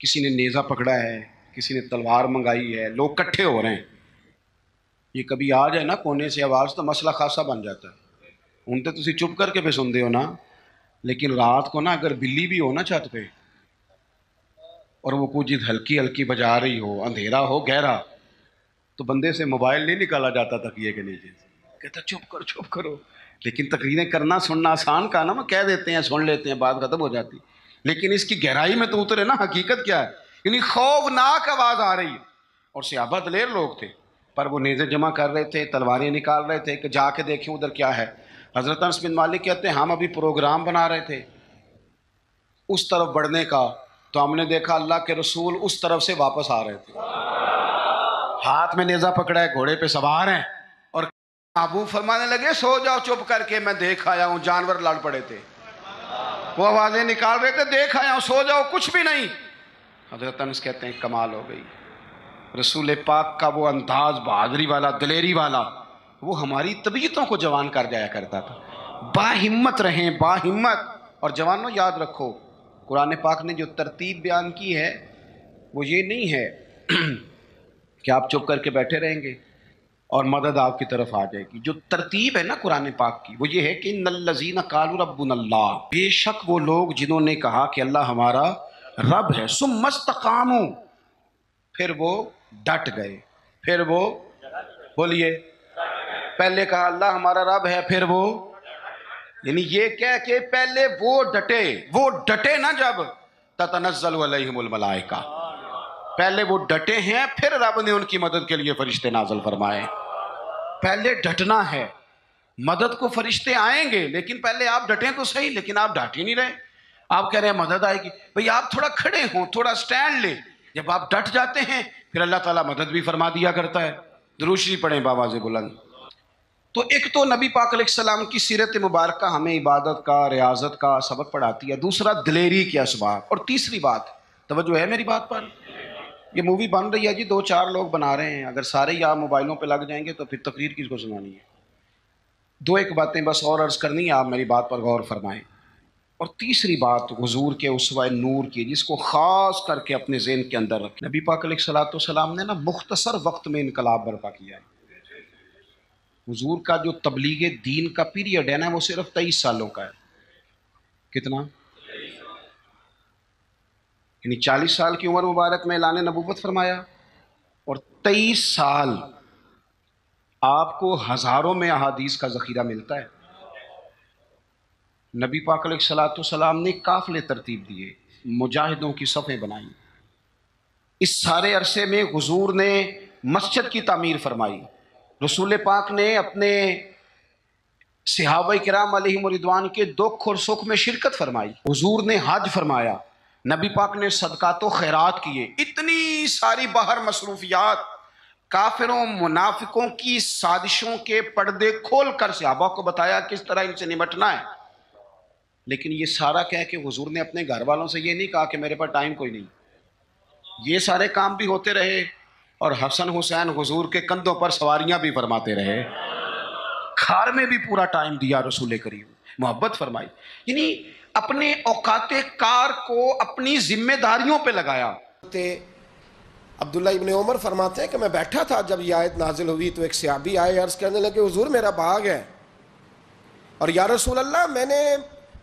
کسی نے نیزہ پکڑا ہے، کسی نے تلوار منگائی ہے، لوگ کٹھے ہو رہے ہیں. یہ کبھی آ جائے نا کونے سے آواز تو مسئلہ خاصا بن جاتا ہے. ہوں تو تسی چپ کر کے پہ سن دے ہو نا، لیکن رات کو نا اگر بلی بھی ہو نا چھت پہ اور وہ کوئی چیز ہلکی ہلکی بجا رہی ہو، اندھیرا ہو گہرا، تو بندے سے موبائل نہیں نکالا جاتا تکیے کے نیچے سے، کہتا چپ کرو. لیکن تقریریں کرنا سننا آسان کا نا، وہ کہہ دیتے ہیں سن لیتے ہیں بات ختم ہو جاتی، لیکن اس کی گہرائی میں تو اترے نا حقیقت کیا ہے. یعنی خوفناک آواز آ رہی ہے، اور صحابہ دلیر لوگ تھے، پر وہ نیزے جمع کر رہے تھے، تلواریں نکال رہے تھے کہ جا کے دیکھیں ادھر کیا ہے. حضرت انس بن مالک کہتے ہیں ہم ابھی پروگرام بنا رہے تھے اس طرف بڑھنے کا، تو ہم نے دیکھا اللہ کے رسول اس طرف سے واپس آ رہے تھے، ہاتھ میں نیزہ پکڑا ہے، گھوڑے پہ سوار ہیں، اور ابو فرمانے لگے سو جاؤ چپ کر کے، میں دیکھ آیا ہوں جانور لڑ پڑے تھے، وہ آوازیں نکال رہے تھے، دیکھ آیا ہوں، سو جاؤ کچھ بھی نہیں. حضرت انس کہتے ہیں کمال ہو گئی. رسول پاک کا وہ انداز بہادری والا، دلیری والا، وہ ہماری طبیعتوں کو جوان کر جایا کرتا تھا. با ہمت رہیں، با ہمت. اور جوانوں یاد رکھو، قرآن پاک نے جو ترتیب بیان کی ہے وہ یہ نہیں ہے کہ آپ چپ کر کے بیٹھے رہیں گے اور مدد آپ کی طرف آ جائے گی. جو ترتیب ہے نا قرآن پاک کی وہ یہ ہے کہ ان الذین قالوا ربنا اللہ، بے شک وہ لوگ جنہوں نے کہا کہ اللہ ہمارا رب ہے، ثم استقاموا، پھر وہ ڈٹ گئے، پھر وہ بولیے، پہلے کہا اللہ ہمارا رب ہے، پھر وہ، یعنی یہ کہہ کہ پہلے وہ ڈٹے نا، جب تتنزل علیہم الملائکہ، پہلے وہ ڈٹے ہیں، پھر رب نے ان کی مدد کے لیے فرشتے نازل فرمائے. پہلے ڈٹنا ہے، مدد کو فرشتے آئیں گے، لیکن پہلے آپ ڈٹیں تو صحیح. لیکن آپ ڈٹ ہی نہیں رہے، آپ کہہ رہے ہیں مدد آئے گی. بھئی آپ تھوڑا کھڑے ہوں، تھوڑا سٹینڈ لیں. جب آپ ڈٹ جاتے ہیں پھر اللہ تعالیٰ مدد بھی فرما دیا کرتا ہے. درود شریف پڑھیں بآواز بلند. تو ایک تو نبی پاک علیہ السلام کی سیرت مبارکہ ہمیں عبادت کا، ریاضت کا سبق پڑھاتی ہے. دوسرا دلیری کے اسباب. اور تیسری بات، توجہ ہے میری بات پر، یہ مووی بن رہی ہے جی، 2-4 لوگ بنا رہے ہیں، اگر سارے ہی آپ موبائلوں پہ لگ جائیں گے تو پھر تقریر کس کو سنانی ہے. ایک باتیں بس اور عرض کرنی ہے، آپ میری بات پر غور فرمائیں. اور تیسری بات حضور کے اسوہ نور کی، جس کو خاص کر کے اپنے ذہن کے اندر رکھیں. نبی پاک علیہ السلام نے نا مختصر وقت میں انقلاب برپا کیا ہے. حضور کا جو تبلیغ دین کا پیریڈ ہے نا وہ صرف 23 سالوں کا ہے. کتنا؟ یعنی 40 سال کی عمر مبارک میں اعلان نبوت فرمایا، اور 23 سال آپ کو ہزاروں میں احادیث کا ذخیرہ ملتا ہے. نبی پاک علیہ السلام نے قافلے ترتیب دیے، مجاہدوں کی صفیں بنائیں. اس سارے عرصے میں حضور نے مسجد کی تعمیر فرمائی. رسول پاک نے اپنے صحابہ کرام علیہم رضوان کے دکھ اور سکھ میں شرکت فرمائی. حضور نے حج فرمایا، نبی پاک نے صدقات و خیرات کیے. اتنی ساری باہر مصروفیات، کافروں منافقوں کی سازشوں کے پردے کھول کر صحابہ کو بتایا کس طرح ان سے نمٹنا ہے. لیکن یہ سارا کہہ کہ حضور نے اپنے گھر والوں سے یہ نہیں کہا کہ میرے پاس ٹائم کوئی نہیں. یہ سارے کام بھی ہوتے رہے، اور حسن حسین حضور کے کندھوں پر سواریاں بھی فرماتے رہے. کھار میں بھی پورا ٹائم دیا رسول کریم، محبت فرمائی. یعنی اپنے اوقات کار کو اپنی ذمہ داریوں پہ لگایا. عبداللہ ابن عمر فرماتے ہیں کہ میں بیٹھا تھا جب یہ آیت نازل ہوئی تو ایک صحابی آئے، عرض کرنے لگے حضور میرا باغ ہے، اور یا رسول اللہ میں نے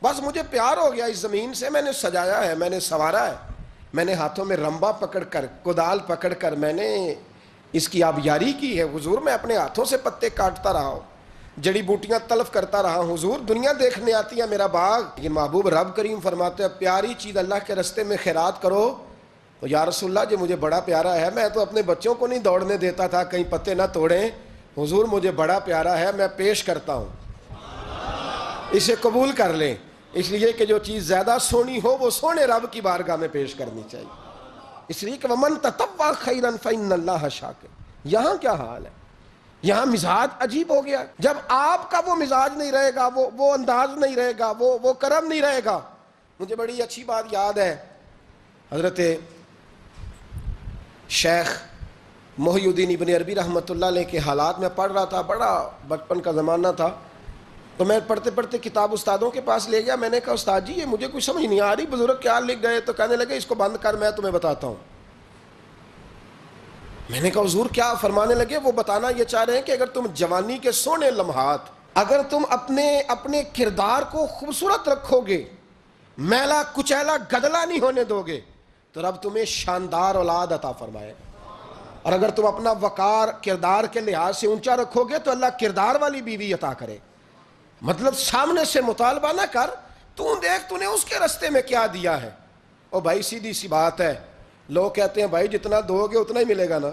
بس مجھے پیار ہو گیا اس زمین سے، میں نے سجایا ہے، میں نے سنوارا ہے، میں نے ہاتھوں میں رمبا پکڑ کر، کدال پکڑ کر میں نے اس کی آبیاری کی ہے. حضور میں اپنے ہاتھوں سے پتے کاٹتا رہا ہوں، جڑی بوٹیاں تلف کرتا رہا ہوں. حضور دنیا دیکھنے آتی ہے میرا باغ. لیکن محبوب رب کریم فرماتے ہیں پیاری چیز اللہ کے رستے میں خیرات کرو. تو یا رسول اللہ جی مجھے بڑا پیارا ہے، میں تو اپنے بچوں کو نہیں دوڑنے دیتا تھا کہیں پتے نہ توڑیں. حضور مجھے بڑا پیارا ہے، میں پیش کرتا ہوں، اسے قبول کر لیں. اس لیے کہ جو چیز زیادہ سونی ہو وہ سونے رب کی بارگاہ میں پیش کرنی چاہیے. اس لیے کہ وَمَن تَطَوَّعَ خَيْرًا فَإِنَّ اللَّهَ شَاكِرٌ. یہاں کیا حال ہے؟ یہاں مزاج عجیب ہو گیا. جب آپ کا وہ مزاج نہیں رہے گا، وہ انداز نہیں رہے گا، وہ کرم نہیں رہے گا. مجھے بڑی اچھی بات یاد ہے، حضرت شیخ محی الدین ابن عربی رحمۃ اللہ علیہ کے حالات میں پڑھ رہا تھا، بڑا بچپن کا زمانہ تھا. تو میں پڑھتے پڑھتے کتاب استادوں کے پاس لے گیا. میں نے کہا استاد جی یہ مجھے کچھ سمجھ نہیں آ رہی, بزرگ کیا لکھ گئے؟ تو کہنے لگے اس کو بند کر, میں تمہیں بتاتا ہوں. میں نے کہا حضور کیا؟ فرمانے لگے وہ بتانا یہ چاہ رہے ہیں کہ اگر تم جوانی کے سونے لمحات, اگر تم اپنے کردار کو خوبصورت رکھو گے, میلا کچیلا گدلا نہیں ہونے دو گے, تو رب تمہیں شاندار اولاد عطا فرمائے. اور اگر تم اپنا وقار کردار کے لحاظ سے اونچا رکھو گے تو اللہ کردار والی بیوی عطا کرے. مطلب سامنے سے مطالبہ نہ کر, تو دیکھ تو نے اس کے رستے میں کیا دیا ہے. او بھائی سیدھی سی بات ہے, لوگ کہتے ہیں بھائی جتنا دو گے اتنا ہی ملے گا نا,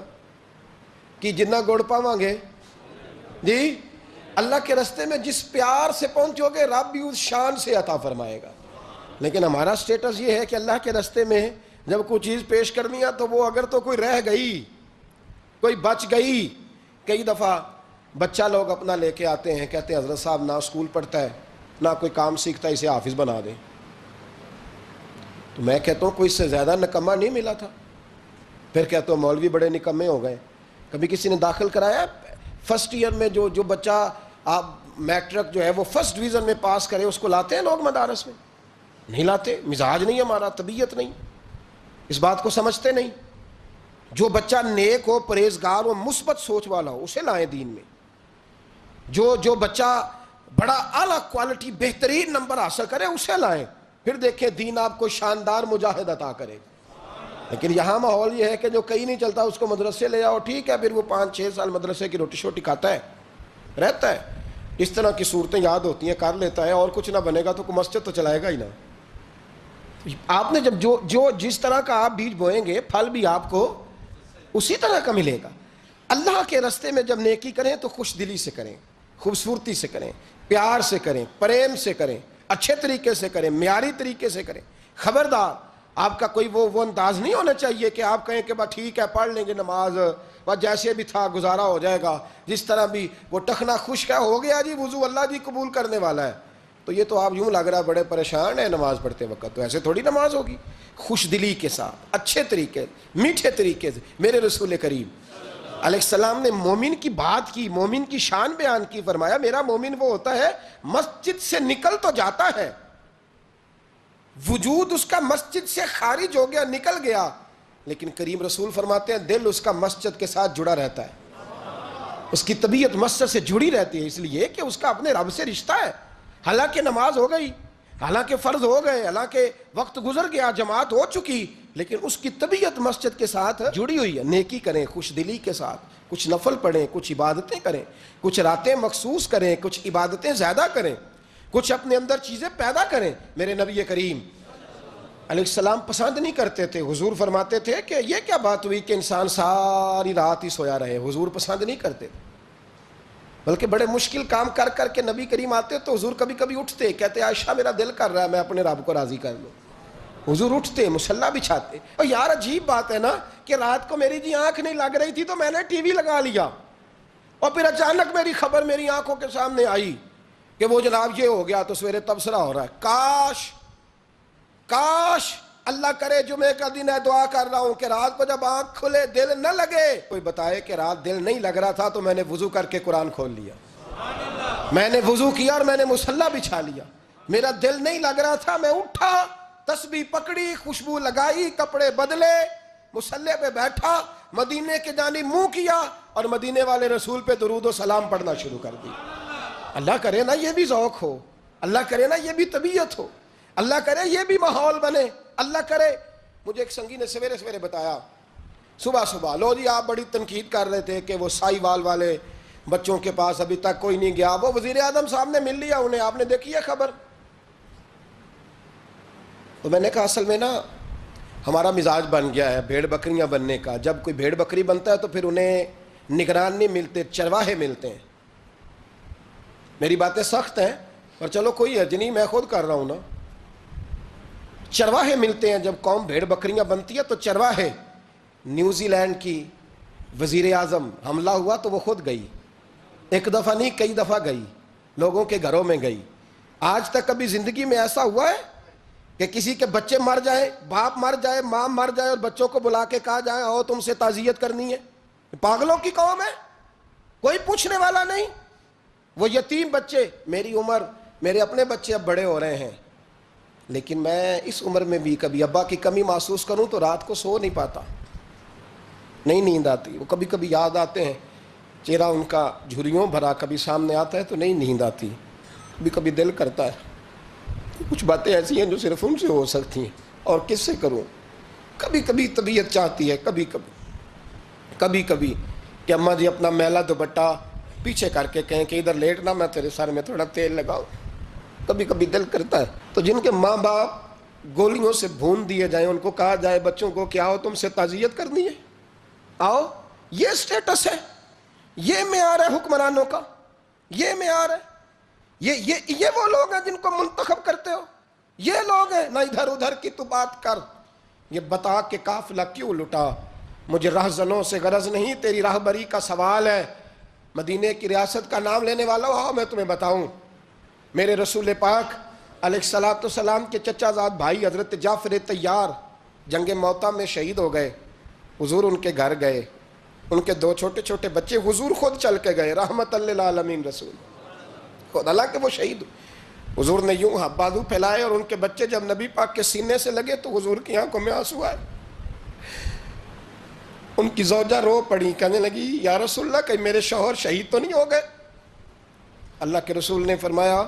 کہ جتنا گڑ پاواں گے جی, اللہ کے رستے میں جس پیار سے پہنچو گے رب بھی اس شان سے عطا فرمائے گا. لیکن ہمارا سٹیٹس یہ ہے کہ اللہ کے رستے میں جب کوئی چیز پیش کرنی ہے تو وہ اگر تو کوئی رہ گئی, کوئی بچ گئی. کئی دفعہ بچہ لوگ اپنا لے کے آتے ہیں, کہتے ہیں حضرت صاحب نہ اسکول پڑھتا ہے نہ کوئی کام سیکھتا ہے, اسے حافظ بنا دیں. تو میں کہتا ہوں کوئی اس سے زیادہ نکمہ نہیں ملا تھا. پھر کہتا ہوں مولوی بڑے نکمے ہو گئے. کبھی کسی نے داخل کرایا فرسٹ ایئر میں, جو بچہ آپ میٹرک جو ہے وہ فرسٹ ڈویژن میں پاس کرے اس کو لاتے ہیں لوگ مدارس میں؟ نہیں لاتے. مزاج نہیں ہمارا, طبیعت نہیں, اس بات کو سمجھتے نہیں. جو بچہ نیک ہو, پرہیزگار ہو, مثبت سوچ والا ہو, اسے لائیں دین میں. جو بچہ بڑا اعلیٰ کوالٹی بہترین نمبر حاصل کرے اسے لائیں, پھر دیکھیں دین آپ کو شاندار مجاہد عطا کرے. لیکن یہاں ماحول یہ ہے کہ جو کہیں نہیں چلتا اس کو مدرسے لے آؤ, ٹھیک ہے, پھر وہ 5-6 سال مدرسے کی روٹی شوٹی کھاتا ہے, رہتا ہے. اس طرح کی صورتیں یاد ہوتی ہیں, کر لیتا ہے, اور کچھ نہ بنے گا تو کوئی مسجد تو چلائے گا ہی نا. آپ نے جب جو جس طرح کا آپ بیج بوئیں گے پھل بھی آپ کو اسی طرح کا ملے گا. اللہ کے راستے میں جب نیکی کریں تو خوش دلی سے کریں, خوبصورتی سے کریں, پیار سے کریں, پریم سے کریں, اچھے طریقے سے کریں, معیاری طریقے سے کریں. خبردار آپ کا کوئی وہ انداز نہیں ہونا چاہیے کہ آپ کہیں کہ بس ٹھیک ہے پڑھ لیں گے نماز, بس جیسے بھی تھا گزارا ہو جائے گا, جس طرح بھی وہ ٹخنا خشک ہے ہو گیا جی وضو اللہ جی قبول کرنے والا ہے. تو یہ تو آپ یوں لگ رہا بڑے پریشان ہیں نماز پڑھتے وقت, تو ایسے تھوڑی نماز ہوگی. خوش دلی کے ساتھ, اچھے طریقے, میٹھے طریقے سے. میرے رسول کریم علیہ السلام نے مومن کی بات کی, مومن کی شان بیان کی. فرمایا میرا مومن وہ ہوتا ہے مسجد سے نکل تو جاتا ہے, وجود اس کا مسجد سے خارج ہو گیا, نکل گیا, لیکن کریم رسول فرماتے ہیں دل اس کا مسجد کے ساتھ جڑا رہتا ہے, اس کی طبیعت مسجد سے جڑی رہتی ہے, اس لیے کہ اس کا اپنے رب سے رشتہ ہے. حالانکہ نماز ہو گئی, حالانکہ فرض ہو گئے, حالانکہ وقت گزر گیا, جماعت ہو چکی, لیکن اس کی طبیعت مسجد کے ساتھ جڑی ہوئی ہے. نیکی کریں خوش دلی کے ساتھ, کچھ نفل پڑھیں, کچھ عبادتیں کریں, کچھ راتیں مخصوص کریں, کچھ عبادتیں زیادہ کریں, کچھ اپنے اندر چیزیں پیدا کریں. میرے نبی کریم علیہ السلام پسند نہیں کرتے تھے. حضور فرماتے تھے کہ یہ کیا بات ہوئی کہ انسان ساری رات ہی سویا رہے. حضور پسند نہیں کرتے تھے, بلکہ بڑے مشکل کام کر کر کے نبی کریم آتے تو حضور کبھی کبھی اٹھتے, کہتے عائشہ میرا دل کر رہا ہے میں اپنے رب کو راضی کر لوں. حضور اٹھتے, مصلا بچھاتے. اور یار عجیب بات ہے نا کہ رات کو میری جی آنکھ نہیں لگ رہی تھی تو میں نے ٹی وی لگا لیا, اور پھر اچانک میری خبر میری آنکھوں کے سامنے آئی کہ وہ جناب یہ ہو گیا, تو سویرے تبصرہ ہو رہا ہے. کاش اللہ کرے جمعے کا دن ہے, دعا کر رہا ہوں کہ رات کو جب آنکھ کھلے دل نہ لگے. کوئی بتائے کہ رات دل نہیں لگ رہا تھا تو میں نے وضو کر کے قرآن کھول لیا, میں نے وضو کیا اور میں نے مصلا بچھا لیا. میرا دل نہیں لگ رہا تھا, میں اٹھا, تسبیح پکڑی, خوشبو لگائی, کپڑے بدلے, مصلے پہ بیٹھا, مدینے کے جانب منہ کیا اور مدینے والے رسول پہ درود و سلام پڑھنا شروع کر دی. اللہ کرے نا یہ بھی ذوق ہو, اللہ کرے نا یہ بھی طبیعت ہو, اللہ کرے یہ بھی ماحول بنے. اللہ کرے. مجھے ایک سنگی نے سویرے سویرے بتایا, صبح لو جی آپ بڑی تنقید کر رہے تھے کہ وہ سائی وال والے بچوں کے پاس ابھی تک کوئی نہیں گیا, وہ وزیر اعظم صاحب نے مل لیا انہیں, آپ نے دیکھی ہے خبر؟ تو میں نے کہا اصل میں نا ہمارا مزاج بن گیا ہے بھیڑ بکریاں بننے کا. جب کوئی بھیڑ بکری بنتا ہے تو پھر انہیں نگران نہیں ملتے, چرواہے ملتے ہیں. میری باتیں سخت ہیں پر چلو کوئی حرج نہیں, میں خود کر رہا ہوں نا. چرواہے ملتے ہیں جب قوم بھیڑ بکریاں بنتی ہے تو چرواہے. نیوزی لینڈ کی وزیر اعظم حملہ ہوا تو وہ خود گئی, ایک دفعہ نہیں کئی دفعہ گئی, لوگوں کے گھروں میں گئی. آج تک کبھی زندگی میں ایسا ہوا ہے کہ کسی کے بچے مر جائیں, باپ مر جائے, ماں مر جائے اور بچوں کو بلا کے کہا جائے آؤ تم سے تعزیت کرنی ہے؟ پاگلوں کی قوم ہے, کوئی پوچھنے والا نہیں. وہ یتیم بچے، میری عمر، میرے اپنے بچے اب بڑے ہو رہے ہیں، لیکن میں اس عمر میں بھی کبھی ابا کی کمی محسوس کروں تو رات کو سو نہیں پاتا، نہیں نیند آتی۔ وہ کبھی کبھی یاد آتے ہیں، چہرہ ان کا جھریوں بھرا کبھی سامنے آتا ہے تو نہیں نیند آتی، کبھی کبھی دل کرتا ہے۔ کچھ باتیں ایسی ہیں جو صرف ان سے ہو سکتی ہیں، اور کس سے کروں؟ کبھی کبھی طبیعت چاہتی ہے، کبھی کبھی کہ اماں جی اپنا میلا دوپٹہ پیچھے کر کے کہیں کہ ادھر لیٹنا، میں تیرے سر میں تھوڑا تیل لگاؤں، کبھی کبھی دل کرتا ہے۔ تو جن کے ماں باپ گولیوں سے بھون دیے جائیں، ان کو کہا جائے بچوں کو کہ آؤ تم سے تعزیت کرنی ہے، آؤ، یہ سٹیٹس ہے، یہ معیار ہے حکمرانوں کا، یہ معیار ہے۔ یہ وہ لوگ ہیں جن کو منتخب کرتے ہو، یہ لوگ ہیں۔ نہ ادھر ادھر کی تو بات کر، یہ بتا کہ قافلہ کیوں لٹا، مجھے رہزنوں سے غرض نہیں، تیری راہبری کا سوال ہے۔ مدینے کی ریاست کا نام لینے والا ہو، آؤ میں تمہیں بتاؤں۔ میرے رسول پاک علیہ السلام کے چچا زاد بھائی حضرت جعفر طیار جنگ موطا میں شہید ہو گئے، حضور ان کے گھر گئے، ان کے 2 چھوٹے چھوٹے بچے حضور خود چل کے گئے، رحمت للعالمین رسول خود، حالانکہ وہ شہید، حضور نے یوں بازو پھیلائے اور ان کے بچے جب نبی پاک کے سینے سے لگے تو حضور کی آنکھوں میں آنسو آئے۔ ان کی زوجہ رو پڑی، کہنے لگی یا رسول اللہ کہیں میرے شوہر شہید تو نہیں ہو گئے؟ اللہ کے رسول نے فرمایا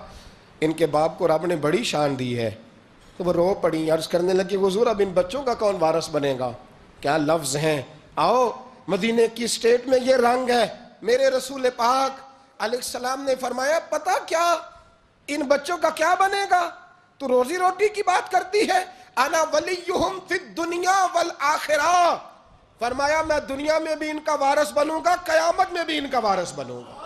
ان کے باپ کو رب نے بڑی شان دی ہے۔ تو وہ رو پڑی، عرض کرنے لگی حضور اب ان بچوں کا کون وارث بنے گا؟ کیا لفظ ہیں، آؤ مدینے کی اسٹیٹ میں یہ رنگ ہے۔ میرے رسول پاک علیہ السلام نے فرمایا پتہ کیا ان بچوں کا کیا بنے گا؟ تو روزی روٹی کی بات کرتی ہے، انا ولیہم فی الدنیا والآخرہ، فرمایا میں دنیا میں بھی ان کا وارث بنوں گا، قیامت میں بھی ان کا وارث بنوں گا۔